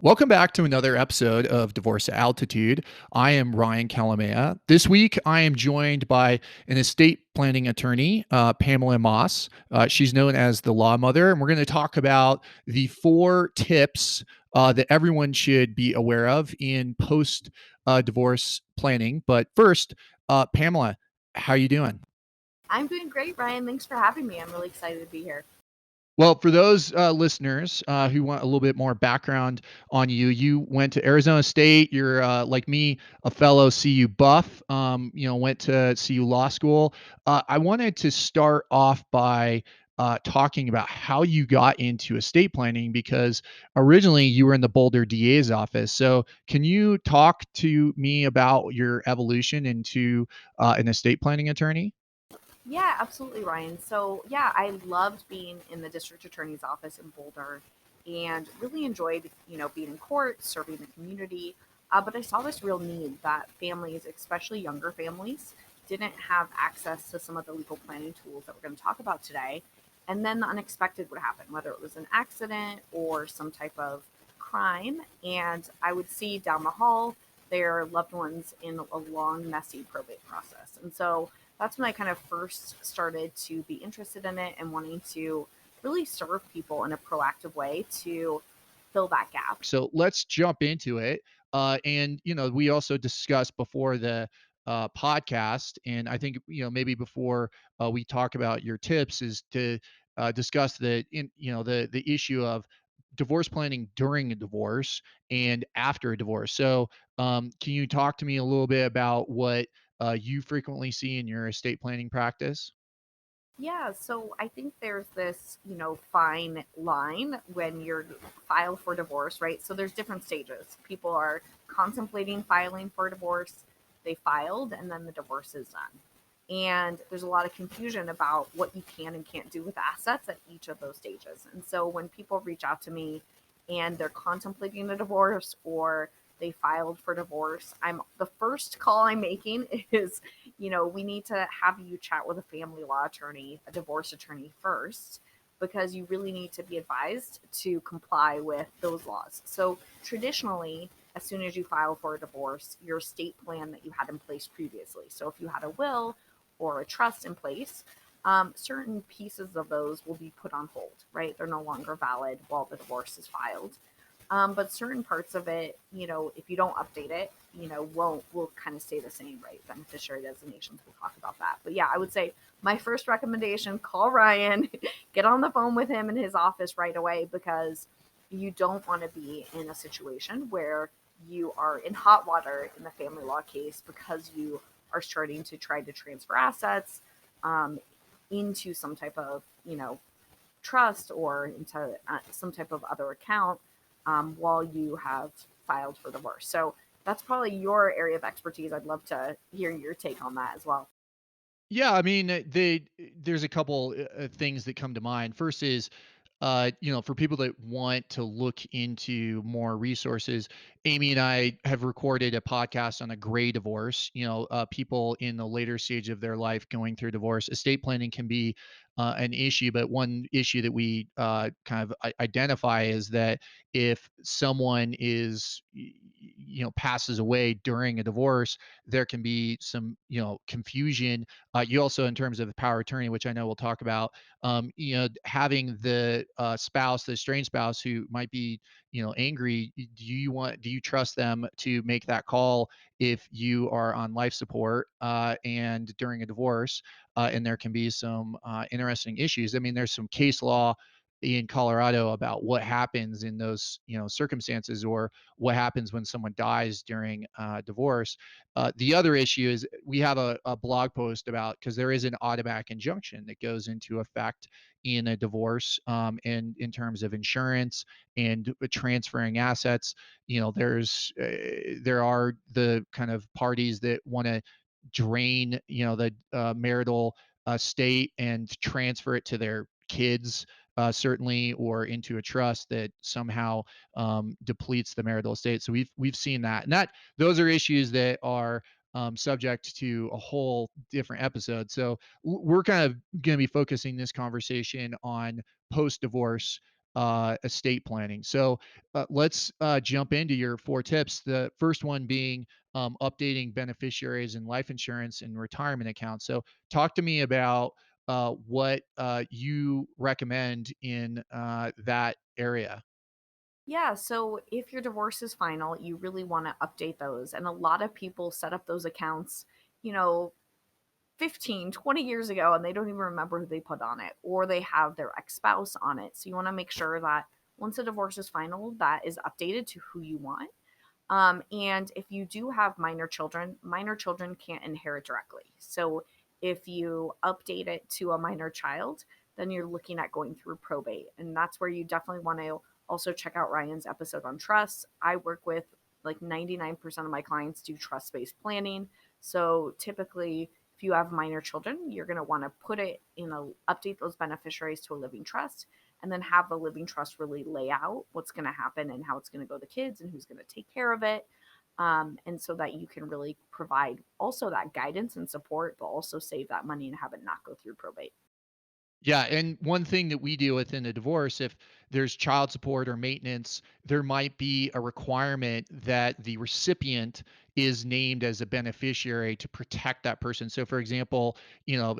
Welcome back to another episode of Divorce Altitude. I am Ryan Kalamaya. This week, I am joined by an estate planning attorney, Pamela Maass. She's known as the Law Mother, and we're going to talk about the 4 tips that everyone should be aware of in post divorce planning. But first, Pamela, how you doing? I'm doing great, Ryan. Thanks for having me. I'm really excited to be here. Well, for those listeners who want a little bit more background on you, you went to Arizona State. You're like me, a fellow CU buff. Went to CU Law School. I wanted to start off by talking about how you got into estate planning because originally you were in the Boulder DA's office. So, can you talk to me about your evolution into an estate planning attorney? Yeah, absolutely, Ryan. So, yeah, I loved being in the district attorney's office in Boulder and really enjoyed, being in court, serving the community. But I saw this real need that families, especially younger families, didn't have access to some of the legal planning tools that we're going to talk about today. And then the unexpected would happen, whether it was an accident or some type of crime. And I would see down the hall their loved ones in a long, messy probate process. And so, that's when I kind of first started to be interested in it and wanting to really serve people in a proactive way to fill that gap. So let's jump into it. We also discussed before the podcast, and I think maybe before we talk about your tips, is to discuss the issue of divorce planning during a divorce and after a divorce. So, can you talk to me a little bit about what you frequently see in your estate planning practice? Yeah, so I think there's this, fine line when you're filed for divorce, right? So there's different stages. People are contemplating filing for divorce, they filed, and then the divorce is done. And there's a lot of confusion about what you can and can't do with assets at each of those stages. And so when people reach out to me and they're contemplating a divorce or they filed for divorce, I'm the first call I'm making is, we need to have you chat with a family law attorney, a divorce attorney first, because you really need to be advised to comply with those laws. So traditionally, as soon as you file for a divorce, your estate plan that you had in place previously. So if you had a will or a trust in place, certain pieces of those will be put on hold, right? They're no longer valid while the divorce is filed. But certain parts of it, if you don't update it, won't will kind of stay the same, right? Beneficiary designations, we'll talk about that. But yeah, I would say my first recommendation: call Ryan, get on the phone with him in his office right away, because you don't want to be in a situation where you are in hot water in the family law case because you are starting to try to transfer assets um, into some type of trust or into some type of other account while you have filed for divorce. So that's probably your area of expertise. I'd love to hear your take on that as well. Yeah, I mean, there's a couple things that come to mind. First is, for people that want to look into more resources, Amy and I have recorded a podcast on a gray divorce. People in the later stage of their life going through divorce. Estate planning can be an issue, but one issue that we kind of identify is that if someone passes away during a divorce, there can be some, confusion. You also, in terms of the power of attorney, which I know we'll talk about, having the spouse, the estranged spouse who might be, angry, do you trust them to make that call if you are on life support and during a divorce? And there can be some interesting issues. I mean, there's some case law in Colorado about what happens in those, circumstances, or what happens when someone dies during divorce. The other issue is we have a blog post about, because there is an automatic injunction that goes into effect in a divorce, and in terms of insurance and transferring assets. There are the kind of parties that want to drain, the marital estate and transfer it to their kids, certainly, or into a trust that somehow depletes the marital estate. So we've seen that, and those are issues that are subject to a whole different episode. So we're kind of going to be focusing this conversation on post divorce estate planning. So let's jump into your 4 tips. The first one being updating beneficiaries in life insurance and retirement accounts. So talk to me about what you recommend in that area. Yeah, so if your divorce is final, you really want to update those. And a lot of people set up those accounts, you know, 15, 20 years ago, and they don't even remember who they put on it, or they have their ex-spouse on it. So you want to make sure that once a divorce is final, that is updated to who you want. And if you do have minor children can't inherit directly. So if you update it to a minor child, then you're looking at going through probate. And that's where you definitely want to also check out Ryan's episode on trusts. I work with like 99% of my clients do trust based planning. So typically, if you have minor children, you're going to want to put it in update those beneficiaries to a living trust and then have the living trust really lay out what's going to happen and how it's going to go to the kids and who's going to take care of it. And so that you can really provide also that guidance and support, but also save that money and have it not go through probate. Yeah, and one thing that we deal with in a divorce, if there's child support or maintenance, there might be a requirement that the recipient is named as a beneficiary to protect that person. So, for example,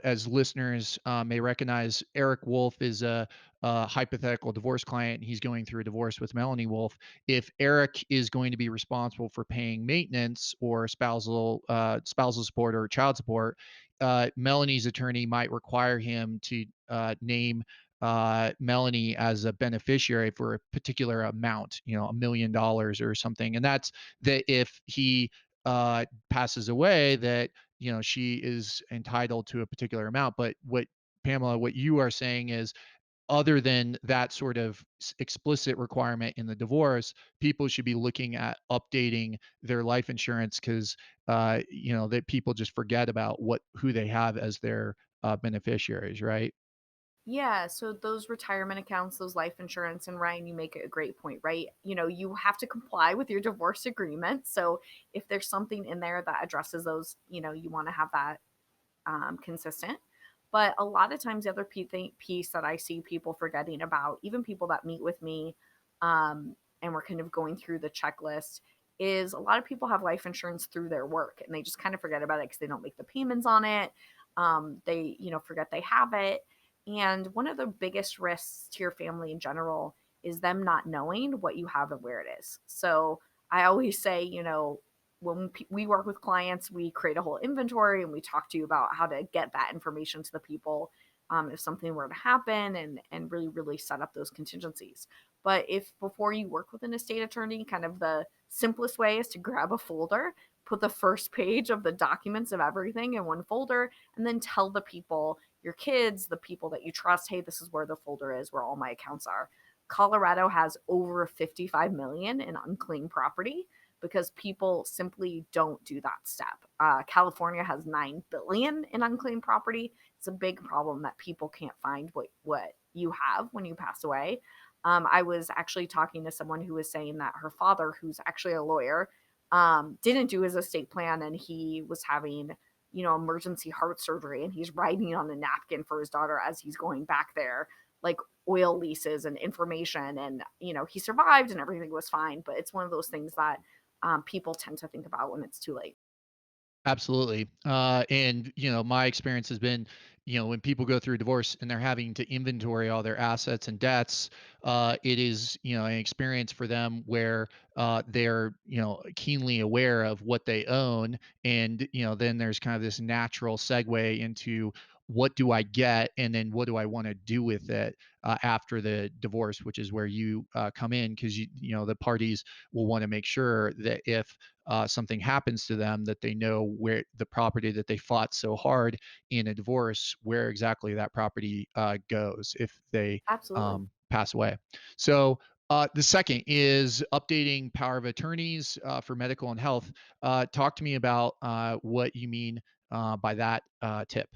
as listeners may recognize, Eric Wolf is a hypothetical divorce client. He's going through a divorce with Melanie Wolf. If Eric is going to be responsible for paying maintenance or spousal support or child support, Melanie's attorney might require him to name Melanie as a beneficiary for a particular amount, $1 million or something. And that's that if he passes away, that, she is entitled to a particular amount. But Pamela, what you are saying is, other than that sort of explicit requirement in the divorce, people should be looking at updating their life insurance because, that people just forget about who they have as their beneficiaries, right? Yeah, so those retirement accounts, those life insurance, and Ryan, you make a great point, right? You have to comply with your divorce agreement. So if there's something in there that addresses those, you want to have that consistent. But a lot of times, the other piece that I see people forgetting about, even people that meet with me, and we're kind of going through the checklist, is a lot of people have life insurance through their work and they just kind of forget about it because they don't make the payments on it. They, forget they have it. And one of the biggest risks to your family in general is them not knowing what you have and where it is. So I always say, when we work with clients, we create a whole inventory and we talk to you about how to get that information to the people if something were to happen and really, really set up those contingencies. But if before you work with an estate attorney, kind of the simplest way is to grab a folder, put the first page of the documents of everything in one folder, and then tell the people, your kids, the people that you trust, hey, this is where the folder is, where all my accounts are. Colorado has over 55 million in unclaimed property because people simply don't do that step. California has 9 billion in unclaimed property. It's a big problem that people can't find what you have when you pass away. I was actually talking to someone who was saying that her father, who's actually a lawyer, didn't do his estate plan and he was having, emergency heart surgery and he's writing on a napkin for his daughter as he's going back there, like oil leases and information. And, he survived and everything was fine. But it's one of those things that people tend to think about when it's too late. Absolutely. And my experience has been, when people go through a divorce and they're having to inventory all their assets and debts, it is, an experience for them where they're, keenly aware of what they own. And, then there's kind of this natural segue into what do I get? And then what do I want to do with it after the divorce, which is where you come in because, the parties will want to make sure that if something happens to them, that they know where the property that they fought so hard in a divorce, where exactly that property goes if they Absolutely. pass away. So the second is updating power of attorneys for medical and health. Talk to me about what you mean by that tip.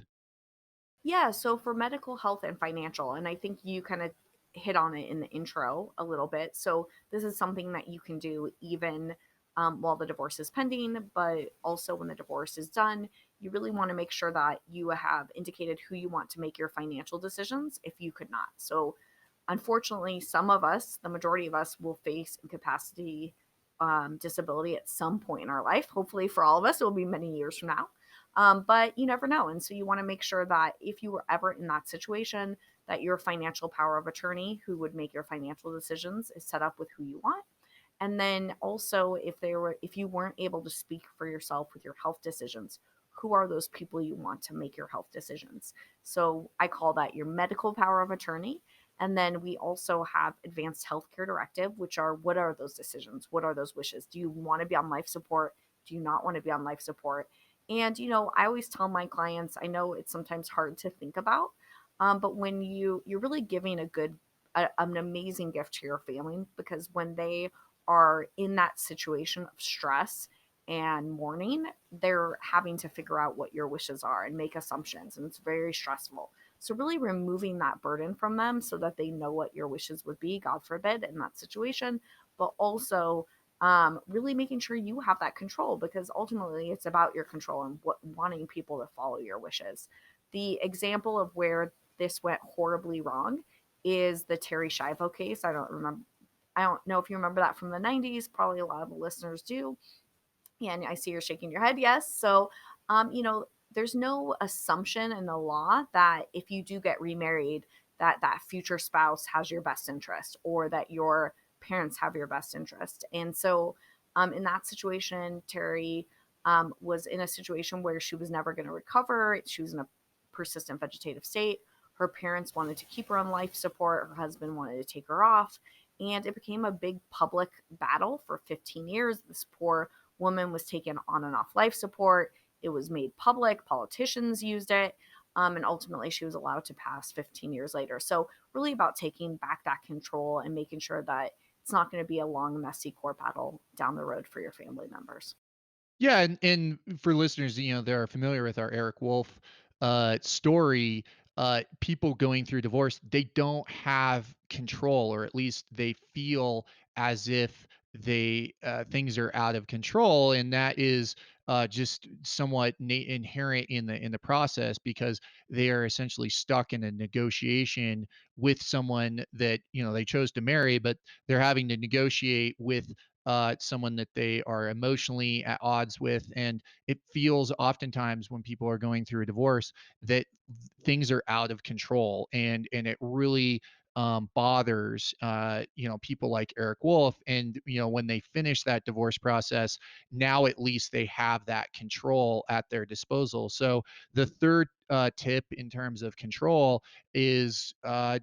Yeah, so for medical, health, and financial, and I think you kind of hit on it in the intro a little bit. So this is something that you can do even while the divorce is pending, but also when the divorce is done. You really want to make sure that you have indicated who you want to make your financial decisions if you could not. So Unfortunately, some of us, the majority of us, will face incapacity, disability at some point in our life. Hopefully, for all of us, it will be many years from now. But you never know. And so you want to make sure that if you were ever in that situation, that your financial power of attorney, who would make your financial decisions, is set up with who you want. And then also, if you weren't able to speak for yourself with your health decisions, who are those people you want to make your health decisions? So I call that your medical power of attorney. And then we also have advanced healthcare directive, which are, what are those decisions? What are those wishes? Do you want to be on life support? Do you not want to be on life support? And I always tell my clients, I know it's sometimes hard to think about, but when you're really giving an amazing gift to your family, because when they are in that situation of stress and mourning, they're having to figure out what your wishes are and make assumptions, and it's very stressful. So, really removing that burden from them so that they know what your wishes would be, God forbid, in that situation, but also really making sure you have that control, because ultimately it's about your control and what wanting people to follow your wishes. The example of where this went horribly wrong is the Terry Schiavo case. I don't know if you remember that from the 90s. Probably a lot of the listeners do. And I see you're shaking your head. Yes. So, there's no assumption in the law that if you do get remarried, that future spouse has your best interest, or that your parents have your best interest. And so, in that situation, Terry was in a situation where she was never going to recover. She was in a persistent vegetative state. Her parents wanted to keep her on life support. Her husband wanted to take her off. And it became a big public battle for 15 years. This poor woman was taken on and off life support. It was made public. Politicians used it. And ultimately, she was allowed to pass 15 years later. So, really about taking back that control and making sure that it's not going to be a long, messy court battle down the road for your family members. Yeah, and for listeners, that are familiar with our Eric Wolf story, people going through divorce, they don't have control, or at least they feel as if they things are out of control, and that is just somewhat inherent in the process, because they are essentially stuck in a negotiation with someone that they chose to marry, but they're having to negotiate with someone that they are emotionally at odds with. And it feels oftentimes when people are going through a divorce that things are out of control, and it really bothers people like Eric Wolf. And when they finish that divorce process, now at least they have that control at their disposal. So the third tip in terms of control is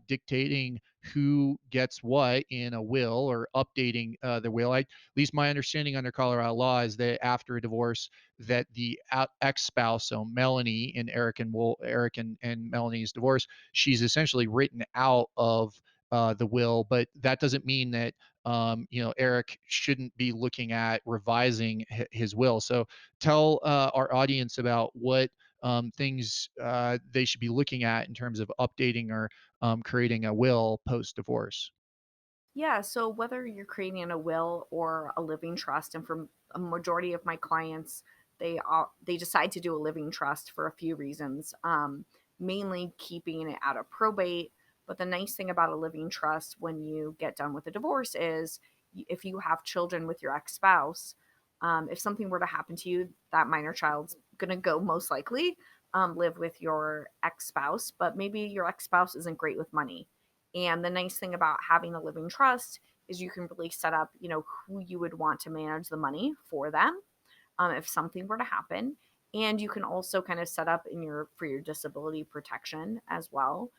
dictating who gets what in a will, or updating the will. At least my understanding under Colorado law is that after a divorce, that the ex-spouse, so Melanie and Eric and Melanie's divorce, she's essentially written out of the will. But that doesn't mean that Eric shouldn't be looking at revising his will. So tell our audience about what things they should be looking at in terms of updating or creating a will post divorce. Yeah, so whether you're creating a will or a living trust, and for a majority of my clients, they decide to do a living trust for a few reasons, mainly keeping it out of probate. But the nice thing about a living trust when you get done with a divorce is, if you have children with your ex-spouse, if something were to happen to you, that minor child's gonna go most likely live with your ex-spouse, but maybe your ex-spouse isn't great with money. And the nice thing about having a living trust is you can really set up, who you would want to manage the money for them, if something were to happen. And you can also kind of set up for your disability protection as well.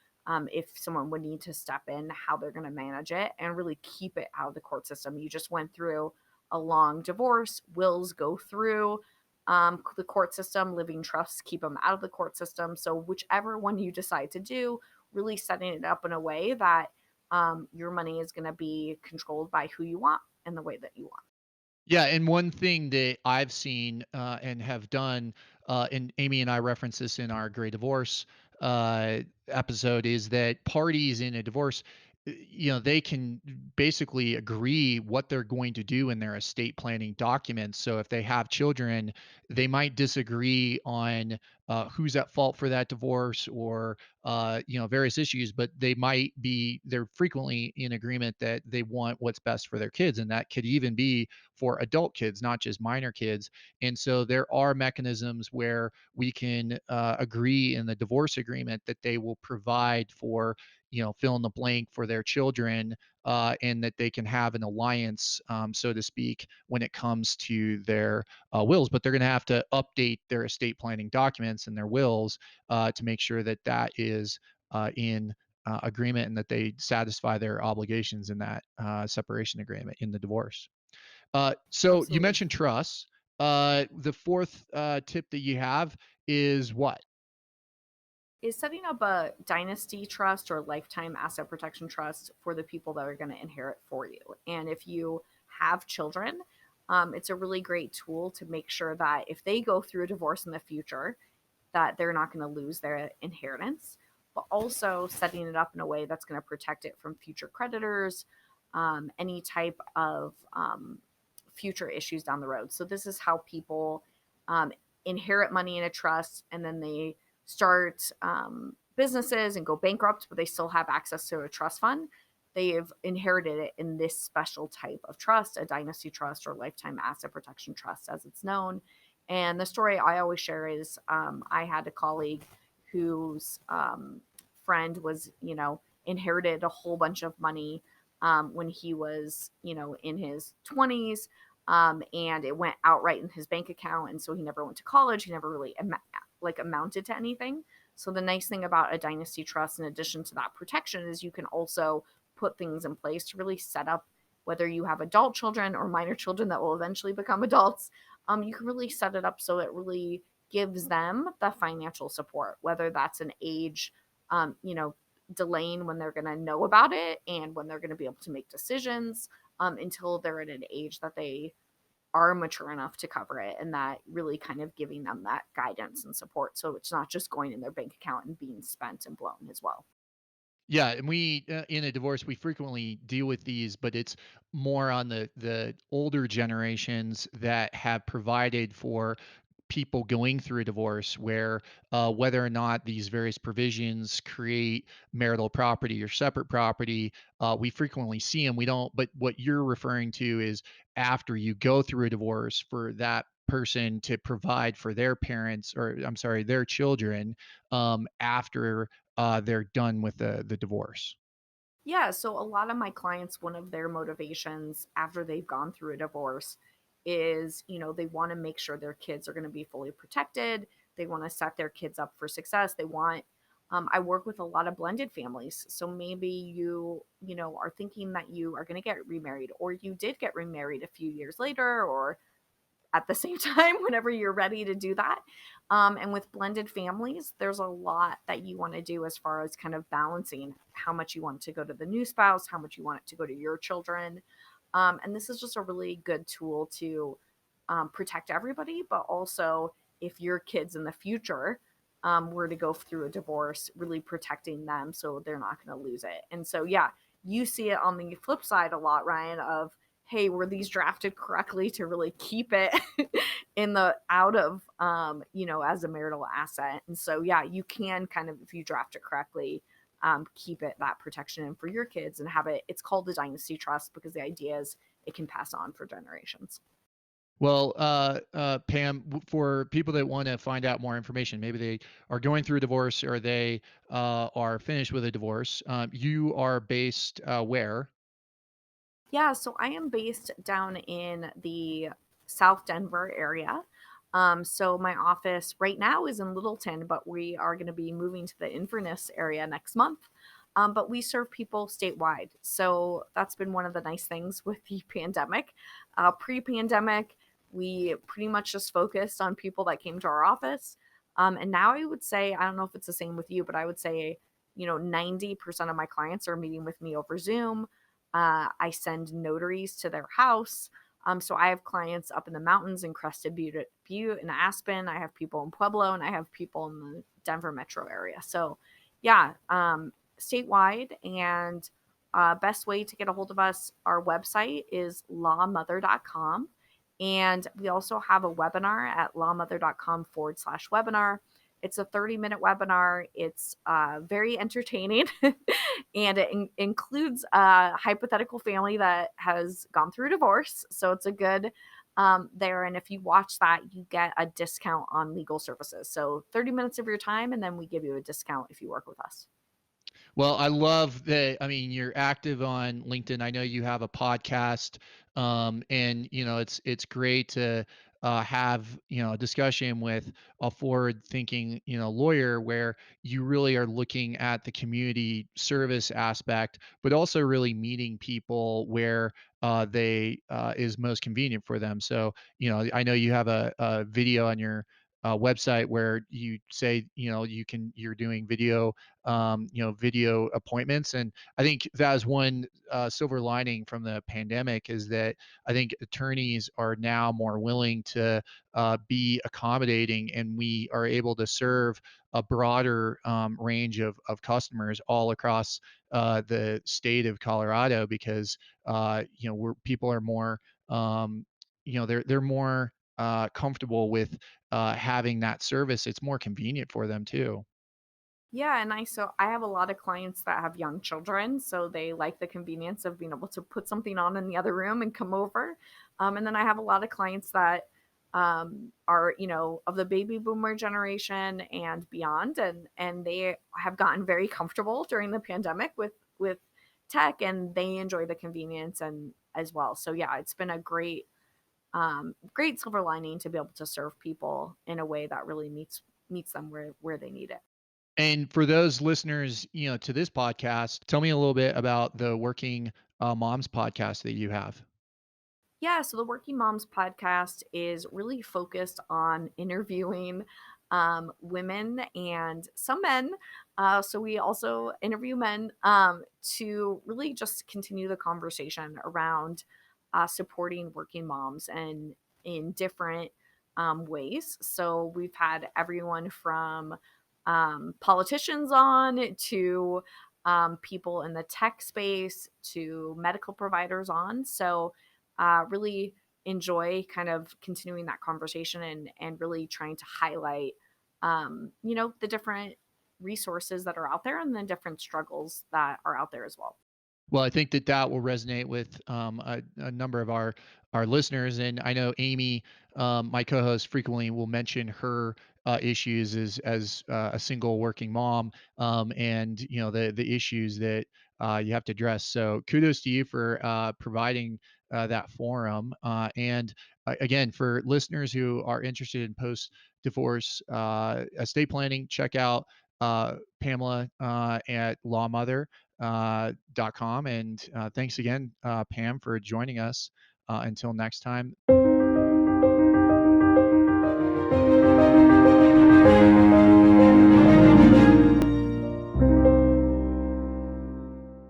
If someone would need to step in, how they're going to manage it and really keep it out of the court system. You just went through a long divorce, wills go through the court system, living trusts keep them out of the court system. So, whichever one you decide to do, really setting it up in a way that your money is going to be controlled by who you want and the way that you want. Yeah, and one thing that I've seen and have done, and Amy and I reference this in our Great Divorce episode, is that parties in a divorce, they can basically agree what they're going to do in their estate planning documents. So if they have children, they might disagree on who's at fault for that divorce, or various issues, but they're frequently in agreement that they want what's best for their kids, and that could even be for adult kids, not just minor kids. And so there are mechanisms where we can agree in the divorce agreement that they will provide for, fill in the blank for their children, and that they can have an alliance, so to speak, when it comes to their wills. But they're going to have to update their estate planning documents and their wills, to make sure that that is in agreement, and that they satisfy their obligations in that separation agreement in the divorce. So you Absolutely. mentioned trusts. The fourth tip that you have is what? Is setting up a dynasty trust or lifetime asset protection trust for the people that are going to inherit for you. And if you have children, it's a really great tool to make sure that if they go through a divorce in the future, that they're not going to lose their inheritance, but also setting it up in a way that's going to protect it from future creditors, any type of future issues down the road. So this is how people um, inherit money in a trust, and then they start businesses and go bankrupt, but they still have access to a trust fund. They have inherited it in this special type of trust, a dynasty trust or lifetime asset protection trust, as it's known. And the story I always share is I had a colleague whose friend was, inherited a whole bunch of money when he was, in his 20s. And it went outright in his bank account. And so he never went to college. He never really amounted to anything. So the nice thing about a dynasty trust, in addition to that protection, is you can also put things in place to really set up whether you have adult children or minor children that will eventually become adults. You can really set it up so it really gives them the financial support, whether that's an age, um, you know, delaying when they're going to know about it and when they're going to be able to make decisions, until they're at an age that they are mature enough to cover it, and that really kind of giving them that guidance and support so it's not just going in their bank account and being spent and blown as well. Yeah, and we in a divorce we frequently deal with these, but it's more on the older generations that have provided for people going through a divorce, where whether or not these various provisions create marital property or separate property, we frequently see them. We don't, but what you're referring to is after you go through a divorce, for that person to provide for their parents, or I'm sorry, their children, after they're done with the divorce. Yeah, so a lot of my clients, one of their motivations after they've gone through a divorce is, they want to make sure their kids are going to be fully protected. They want to set their kids up for success. I work with a lot of blended families. So maybe are thinking that you are going to get remarried, or you did get remarried a few years later, or at the same time whenever you're ready to do that. And with blended families, there's a lot that you want to do as far as kind of balancing how much you want to go to the new spouse, how much you want it to go to your children. And this is just a really good tool to protect everybody, but also if your kids in the future were to go through a divorce, really protecting them so they're not going to lose it. And so, yeah, you see it on the flip side a lot, Ryan, of, hey, were these drafted correctly to really keep it in the out of as a marital asset? And so yeah, you can kind of, if you draft it correctly, keep it that protection and for your kids and have it. It's called the dynasty trust because the idea is it can pass on for generations. Well, Pam, for people that want to find out more information, maybe they are going through a divorce, or they are finished with a divorce. You are based where? Yeah, so I am based down in the South Denver area. So my office right now is in Littleton, but we are going to be moving to the Inverness area next month. But we serve people statewide. So that's been one of the nice things with the pandemic. Pre pandemic, we pretty much just focused on people that came to our office. And now I would say, I don't know if it's the same with you, but I would say, 90% of my clients are meeting with me over Zoom. I send notaries to their house. So I have clients up in the mountains in Crested Butte and Aspen. I have people in Pueblo, and I have people in the Denver metro area. So yeah, statewide. And best way to get a hold of us, our website is lawmother.com. And we also have a webinar at lawmother.com/webinar. It's a 30-minute webinar. It's very entertaining, and it includes a hypothetical family that has gone through divorce. So it's a good there. And if you watch that, you get a discount on legal services. So 30 minutes of your time, and then we give you a discount if you work with us. Well, I love that. I mean, you're active on LinkedIn. I know you have a podcast, and it's great to have a discussion with a forward-thinking lawyer where you really are looking at the community service aspect, but also really meeting people where they is most convenient for them. So, I know you have a video on your website where you say you're doing video appointments. And I think that is one silver lining from the pandemic is that I think attorneys are now more willing to be accommodating, and we are able to serve a broader range of customers all across the state of Colorado because people are more they're more comfortable with having that service. It's more convenient for them too. Yeah, and I have a lot of clients that have young children, so they like the convenience of being able to put something on in the other room and come over. And then I have a lot of clients that are, of the baby boomer generation and beyond, and they have gotten very comfortable during the pandemic with tech, and they enjoy the convenience and as well. So yeah, it's been a great silver lining to be able to serve people in a way that really meets them where they need it. And for those listeners, to this podcast, tell me a little bit about the Working Moms podcast that you have. Yeah, so the Working Moms podcast is really focused on interviewing women and some men. So we also interview men to really just continue the conversation around supporting working moms and in different ways. So we've had everyone from politicians on to people in the tech space to medical providers on. So really enjoy kind of continuing that conversation and really trying to highlight the different resources that are out there and the different struggles that are out there as well. Well, I think that that will resonate with a number of our listeners, and I know Amy, my co-host, frequently will mention her issues as a single working mom, and the issues that you have to address. So, kudos to you for providing that forum, and again, for listeners who are interested in post-divorce estate planning, check out Pamela at Lawmother .com. And thanks again, Pam, for joining us. Until next time.